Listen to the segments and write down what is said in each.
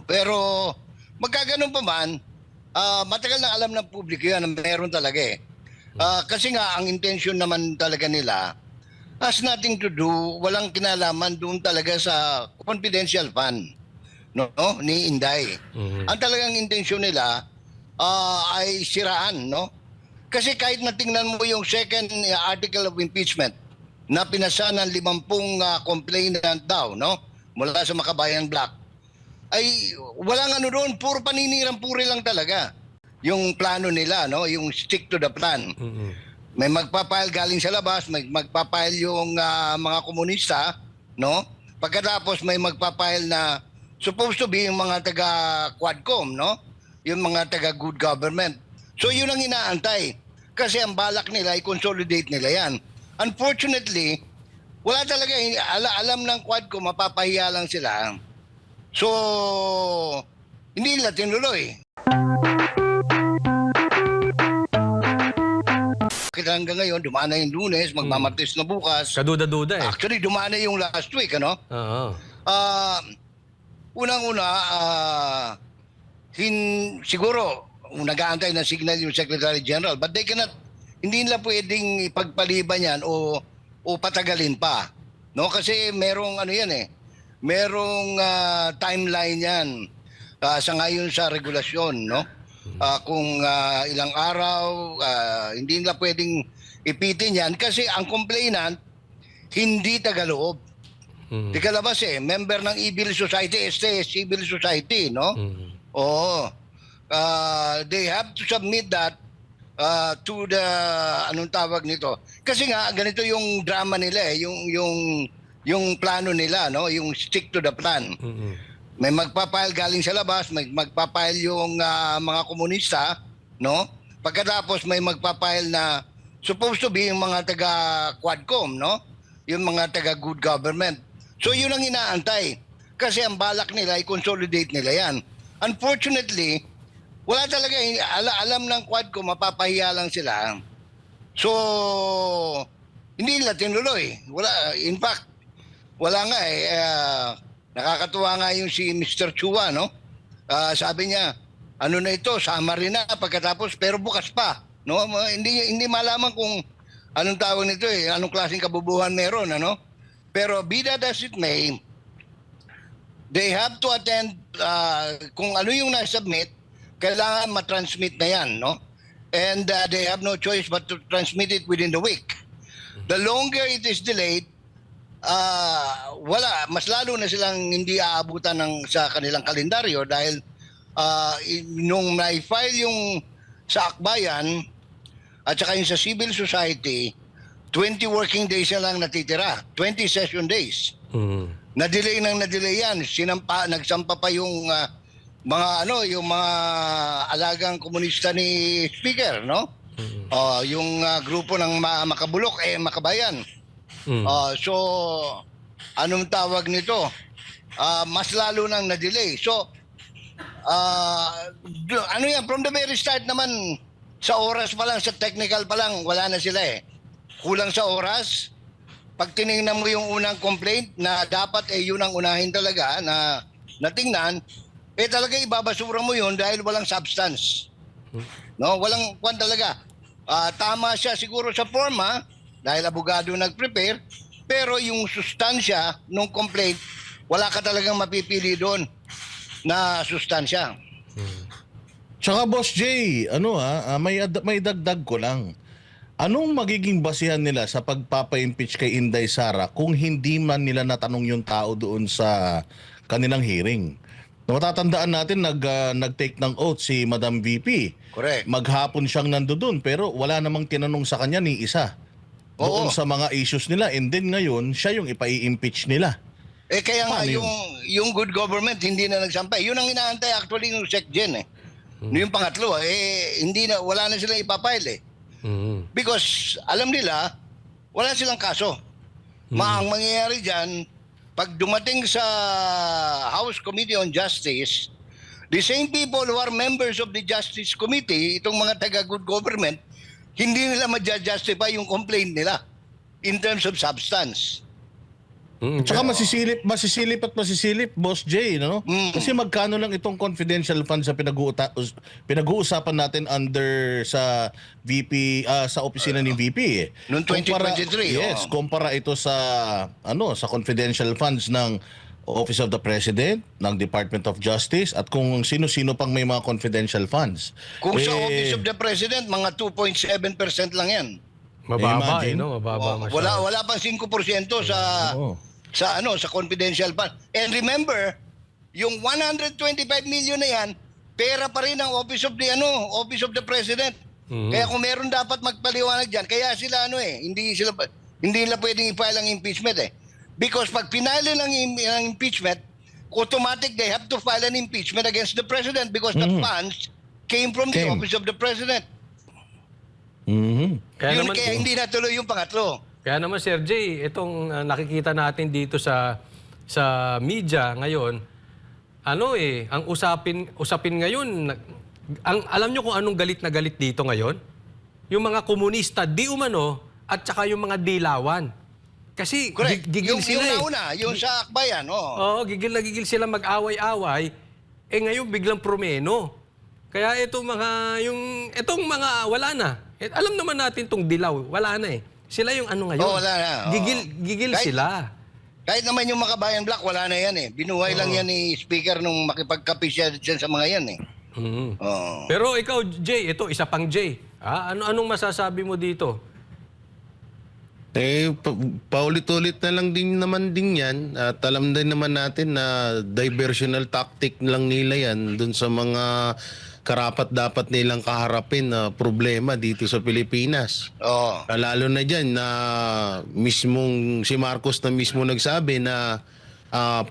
Pero magkaganon pa man, matagal na alam ng publiko yan na meron talaga eh. Kasi nga, ang intention naman talaga nila has nothing to do, walang kinalaman doon talaga sa confidential fund, no, ni Inday. Ang talagang intensyon nila ay siraan, no? Kasi kahit natingnan mo yung second article of impeachment na pinasa ng 50 complainant daw, no? Mula sa Makabayan Black, ay walang ano doon, puro paninirang puri lang talaga. Yung plano nila, no? Yung stick to the plan. May magpapile galing sa labas, may magpapile yung mga komunista, no? Pagkatapos may magpapile na supposed to be yung mga taga Quadcom, no? Yung mga taga good government. So yun ang inaantay. Kasi ang balak nila, i-consolidate nila yan. Unfortunately, wala talaga, alam ng Quadcom, mapapahiya lang sila. So, hindi nila tinuloy. Hanggang ngayon, dumaan na yung Lunes, magmamartes na bukas. Kaduda-duda eh. Actually, dumaan na yung last week, ano? Oo. Unang-una, siguro, nag-aantay ng signal yung Secretary General, but they cannot, hindi nila pwedeng ipagpaliban yan o patagalin pa. No? Kasi merong ano yan eh, merong timeline yan sa ngayon sa regulasyon, no? Kung ilang araw, hindi nila pwedeng ipitin yan kasi ang complainant hindi tagaloob. Di kalabas eh, member ng Evil Society, Civil Society, no? Oo. They have to submit that to the, anong tawag nito? Kasi nga, ganito yung drama nila eh, yung plano nila, no? Yung stick to the plan. May magpapile galing sa labas, may magpapile yung mga komunista, no? Pagkatapos may magpapile na supposed to be yung mga taga Quadcom, no? Yung mga taga good government. So yun ang inaantay. Kasi ang balak nila, i-consolidate nila yan. Unfortunately, wala talaga, alam ng Quadcom, mapapahiya lang sila. So, hindi nila tinuloy. Wala, in fact, wala nga eh. Nakakatuwa nga yung si Mr. Chua, no? Sabi niya, ano na ito, summary na pagkatapos, pero bukas pa. No? Hindi malaman kung anong tawag nito eh, anong klaseng kabubuhan meron, ano? Pero be that as it may, they have to attend, kung ano yung na-submit, kailangan matransmit na yan, no? And they have no choice but to transmit it within the week. The longer it is delayed, wala, mas lalo na silang hindi aabutan sa kanilang kalendaryo dahil nung na-file yung sa Akbayan at saka yung sa Civil Society, 20 working days na lang natitira, 20 session days. Na-delay yan, nagsampa pa yung yung mga alagang komunista ni Speaker, no? Yung grupo ng Makabulok, Makabayan. So, anong tawag nito? Mas lalo nang na-delay. So, ano yan, from the very start naman, sa oras pa lang, sa technical pa lang, wala na sila eh. Kulang sa oras. Pag tinignan mo yung unang complaint na dapat yun ang unahin talaga na natingnan, talaga ibabasura mo yun dahil walang substance. No, walang kwan talaga. Tama siya siguro sa forma, dahil abogado nag-prepare, pero yung sustansya ng complaint, wala ka talagang mapipili doon na sustansya. Tsaka Boss Jay, may dagdag ko lang. Anong magiging basihan nila sa pagpapa-impeach kay Inday Sara kung hindi man nila natanong yung tao doon sa kanilang hearing? Matatandaan natin nag-take ng oath si Madam VP. Correct. Maghapon siyang nandoon pero wala namang tinanong sa kanya ni isa. Doon sa mga issues nila, and then ngayon, siya yung ipa-impeach nila. Kaya nga, yung good government, hindi na nagsampay. Yun ang inaantay actually ng SecGen eh. Yung pangatlo, wala na sila ipapile eh. Because, alam nila, wala silang kaso. Ang mangyayari dyan, pag dumating sa House Committee on Justice, the same people who are members of the Justice Committee, itong mga taga-good government, hindi nila ma-justify yung complaint nila in terms of substance. Tsaka masisilip at masisilip, Boss Jay, no? Kasi magkano lang itong confidential funds sa pinag-uusapan natin under sa VP, sa opisina ni VP eh. Noong 2023, Yes, kumpara ito sa sa confidential funds ng Office of the President, ng Department of Justice, at kung sino-sino pang may mga confidential funds. Kung sa Office of the President, mga 2.7% lang yan. Mababa, Imagine. no? Mababa masyado. Wala pang 5% sa confidential fund. And remember, yung 125 million na yan, pera pa rin ng Office of the President. Kaya kung meron dapat magpaliwanag diyan, kaya sila hindi nila pwedeng i-file ang impeachment eh. Because pag pinali ng impeachment, automatic they have to file an impeachment against the President because the funds came from the Office of the President. Kaya naman, Kaya hindi natuloy yung pangatlo. Kaya naman, Sir Jay, itong nakikita natin dito sa media ngayon, ang usapin ngayon, alam nyo kung anong galit na galit dito ngayon? Yung mga komunista, di umano, at saka yung mga dilawan. Kasi Correct. gigil sila yung nauna, yung sa akbayan, Oo, gigil na gigil sila mag-away-away. Ngayon biglang promeno. Kaya itong mga wala na. Alam naman natin itong dilaw, wala na eh. Sila yung ngayon. Wala na. Gigil sila. Kahit naman yung Makabayan Black, wala na yan eh. Binuhay lang yan ni Speaker nung makipagkapi siya dyan sa mga yan eh. Oo. Pero ikaw, Jay, ito, isa pang Jay. Anong masasabi mo dito? Paulit-ulit na lang din naman din yan. At alam din naman natin na diversional tactic lang nila yan dun sa mga karapat-dapat nilang kaharapin na problema dito sa Pilipinas. Oo. Lalo na dyan na mismong si Marcos na mismo nagsabi na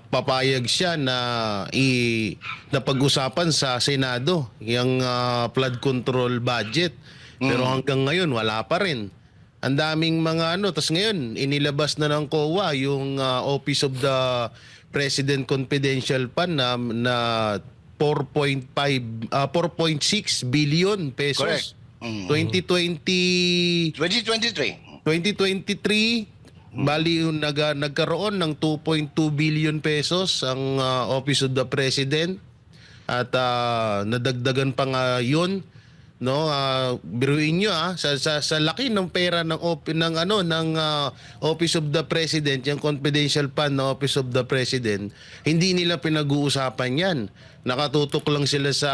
papayag siya na pag-usapan sa Senado yung flood control budget. Pero hanggang ngayon wala pa rin. Ang daming mga tas ngayon inilabas na ng COA yung Office of the President Confidential Fund na 4.6 billion pesos. Correct. 2023 bali yung nagkaroon ng 2.2 billion pesos ang Office of the President at nadagdagan pa nga yun, no? Biruin nyo sa laki ng pera ng Office of the President, yung confidential fund ng Office of the President, hindi nila pinag-uusapan yan. Nakatutok lang sila sa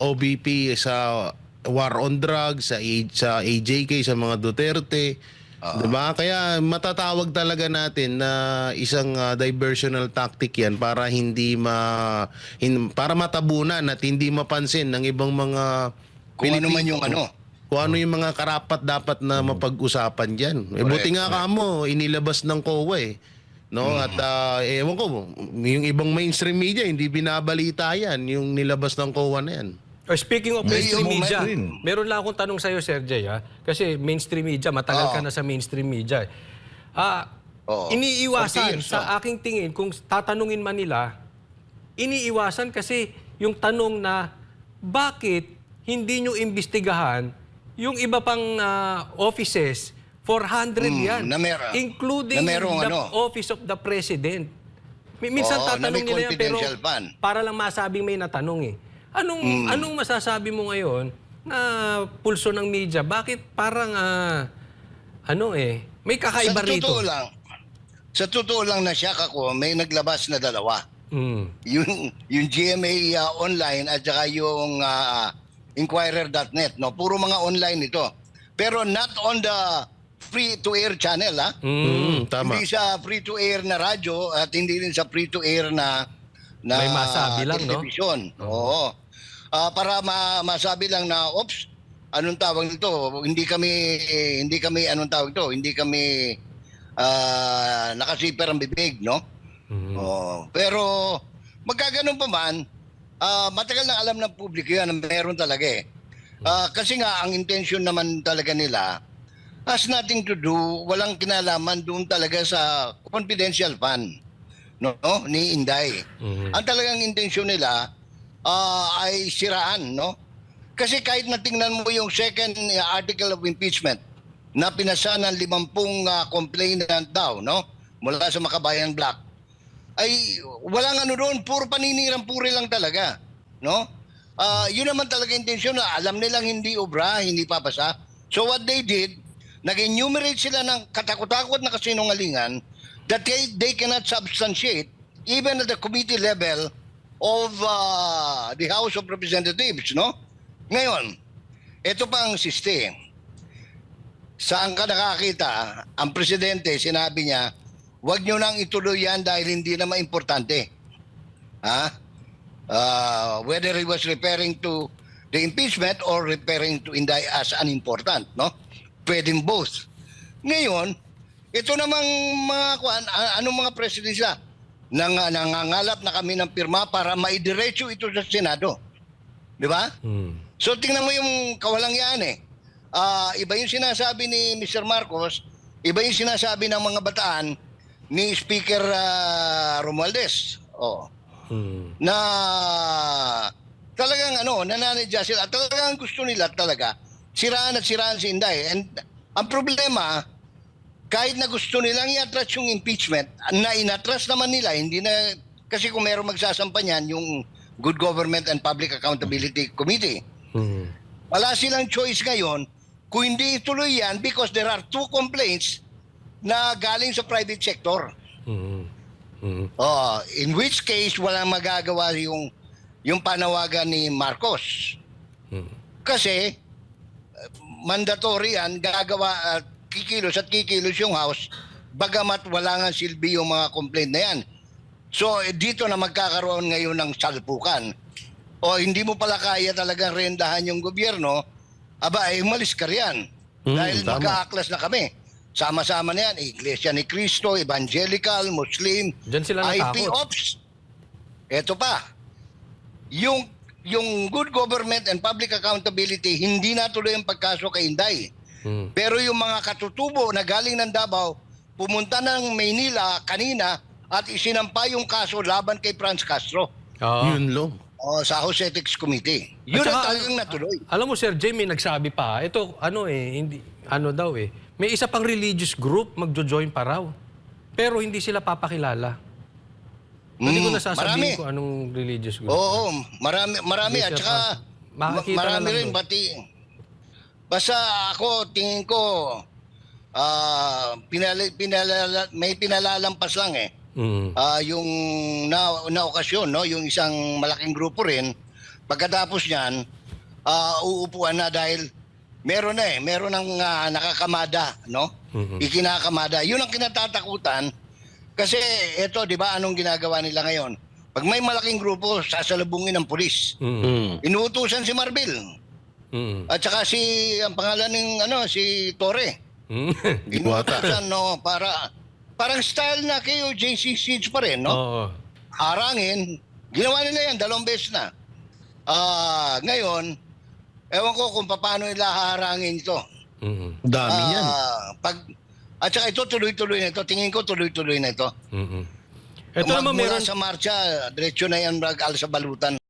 OBP, sa war on drugs, sa AJK, sa mga Duterte. Diba? Kaya matatawag talaga natin na isang diversional tactic yan para para matabunan at hindi mapansin ng ibang mga Kung ano man yung kung ano yung mga karapat dapat na mapag-usapan diyan. Buti nga kamo inilabas ng COA eh. No? At ewan ko, yung ibang mainstream media hindi binabalita yan, yung nilabas ng COA na yan. Speaking of mainstream yung media, mainstream. meron lang akong tanong sa'yo, Sir Jay, kasi mainstream media, matagal ka na sa mainstream media. Iniiwasan, 40 years, sa aking tingin, kung tatanungin man nila, iniiwasan kasi yung tanong na, bakit hindi nyo imbestigahan yung iba pang offices, 400 yan, including the Office of the President. Minsan tatanong nila yan, pero para lang masabing may natanong eh. Anong masasabi mo ngayon na pulso ng media? Bakit parang may kakaiba rito? Sa totoo lang na siya ako, may naglabas na dalawa. Yung GMA online at saka yung Inquirer.net, no? Puro mga online ito. Pero not on the free-to-air channel, Tama. Hindi sa free-to-air na radyo at hindi rin sa free-to-air na may masabi lang, television. No? Oo. Para masabi lang na, oops, anong tawag nito? Hindi kami anong tawag ito? Hindi kami nakasiper ang bibig, no? Pero magkaganon pa man, matagal na alam ng publiko yan na meron talaga eh. Kasi nga, ang intention naman talaga nila has nothing to do, walang kinalaman doon talaga sa confidential fund, no? Ni Inday. Ang talagang intensyon nila ay siraan, no? Kasi kahit natingnan mo yung second article of impeachment na pinasa ng 50 complainant daw, no? mula sa Makabayan Block, ay walang ano doon, puro paninirang puri lang talaga. No? Yun naman talaga intensyon na alam nilang hindi obra, hindi papasa. So what they did, nag-enumerate sila ng katakot-takot na kasinungalingan that they cannot substantiate even at the committee level of the House of Representatives. No? Ngayon, ito pa ang siste. Saan ka nakakita, ang presidente, sinabi niya, huwag nyo nang ituloy yan dahil hindi naman importante. Whether he was referring to the impeachment or referring to Inday as unimportant, no? Pwedeng both. Ngayon, ito namang mga anong mga presidensya nangangalap na kami ng pirma para maidiretso ito sa Senado. Di ba? So tingnan mo yung kawalangyaan eh. Iba yung sinasabi ni Mr. Marcos, iba yung sinasabi ng mga bataan ni Speaker Romualdez. Na talagang nananadya sila. Talagang gusto nila talaga siraan at siraan si Inday. And ang problema, kahit na gusto nilang i-atras yung impeachment, na inatras naman nila, hindi na, kasi kung meron magsasampa niyan, yung Good Government and Public Accountability Committee. Wala silang choice ngayon kung hindi ituloy yan because there are 2 complaints na galing sa private sector. In which case, walang magagawa yung panawagan ni Marcos. Kasi, mandatory yan, gagawa at kikilos yung House, bagamat wala nga silbi yung mga complaint na yan. So, dito na magkakaroon ngayon ng salpukan. O hindi mo pala kaya talagang rendahan yung gobyerno, umalis ka riyan. Dahil tama. magkaaklas na kami. Sama-sama na yan, Iglesia ni Cristo, Evangelical, Muslim, Diyan sila IP natakot. Ops. Ito pa, yung Good Government and Public Accountability, hindi natuloy ang pagkaso kay Inday. Pero yung mga katutubo na galing ng Davao, pumunta ng Maynila kanina at isinampa yung kaso laban kay Franz Castro Yun lang. sa House Ethics Committee. Yun At ang saka, talagang natuloy. Alam mo, Sir Jamie, nagsabi pa, ito, hindi, daw may isa pang religious group magjo-join pa raw. Pero hindi sila papakilala. Hindi ko nasasabihin marami. kung anong religious group. Oo, marami Hindi at siya saka makikita marami na lang rin doon. pati. Basta ako, tingin ko, may pinalalampas lang eh. Yung na okasyon, no? Yung isang malaking grupo rin, pagkatapos niyan, uupuan na dahil meron ng nakakamada, no? Ikinakamada. Yun ang kinatatakutan kasi ito, di ba, anong ginagawa nila ngayon? Pag may malaking grupo, sasalubungin ng pulis. Inuutusan si Marbil. At saka ang pangalan ng si Torre. Inuutosan, no, parang style na kayo, JC Siege pa rin, no? Oo. Harangin. Ginawa nila yan, 2 beses na. Ngayon, ewan ko kung paano nila haharangin ito. Dami yan. At saka ito, tuloy-tuloy na ito. Tingin ko, tuloy-tuloy na ito. Ito naman Magmula meron, sa marcha, diretso na yan mag-al sa balutan.